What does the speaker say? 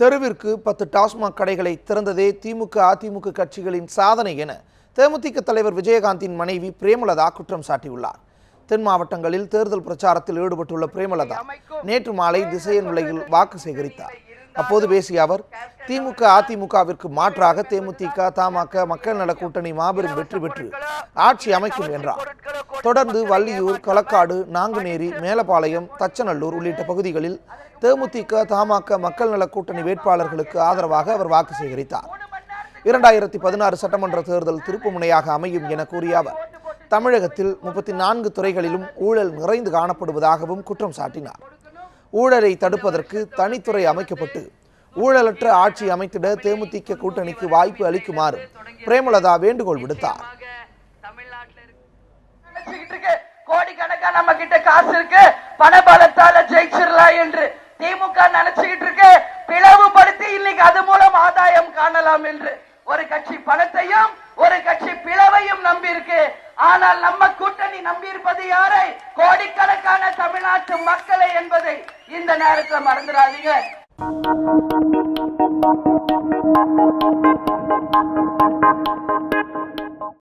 தெருவிற்கு 10 டாஸ்மாக் கடைகளை திறந்ததே திமுக அதிமுக கட்சிகளின் சாதனை என தேமுதிக தலைவர் விஜயகாந்தின் மனைவி பிரேமலதா குற்றம் சாட்டியுள்ளார். தென் மாவட்டங்களில் தேர்தல் பிரச்சாரத்தில் ஈடுபட்டுள்ள பிரேமலதா நேற்று மாலை திசையன் விலையில் வாக்கு சேகரித்தார். அப்போது பேசிய அவர், திமுக அதிமுகவிற்கு மாற்றாக தேமுதிக தமாக மக்கள் நல கூட்டணி மாபெரும் வெற்றி பெற்று ஆட்சி அமைக்கும் என்றார். தொடர்ந்து வள்ளியூர், களக்காடு, நாங்குநேரி, மேலப்பாளையம், தச்சநல்லூர் உள்ளிட்ட பகுதிகளில் தேமுதிக தமாக மக்கள் நல கூட்டணி வேட்பாளர்களுக்கு ஆதரவாக அவர் வாக்கு சேகரித்தார். 2016 சட்டமன்ற தேர்தல் திருப்புமுனையாக அமையும் என கூறிய அவர், தமிழகத்தில் 34 துறைகளிலும் ஊழல் நிறைந்து காணப்படுவதாகவும் குற்றம் சாட்டினார். ஊழலை தடுப்பதற்கு தனித்துறை அமைக்கப்பட்டு ஊழலற்ற ஆட்சி அமைத்திட தேமுதிக கூட்டணிக்கு வாய்ப்பு அளிக்குமாறு பிரேமலதா வேண்டுகோள் விடுத்தார். கோடிக்கணக்கான நம்ம கிட்ட காசு இருக்கு, பணபலத்தால ஜெயிச்சிடலாம் என்று திமுக நினைச்சுக்கிட்டு இருக்கு. பிளவுபடுத்தி இன்னைக்கு அது மூலம் ஆதாயம் காணலாம் என்று ஒரு கட்சி பணத்தையும் ஒரு கட்சி பிளவையும் நம்பி இருக்கு. ஆனால் நம்ம கூட்டணி நம்பி இருப்பது யாரை? கோடிக்கணக்கான தமிழ்நாட்டு மக்களை என்பதை இந்த நேரத்தில் மறந்துடாதீங்க.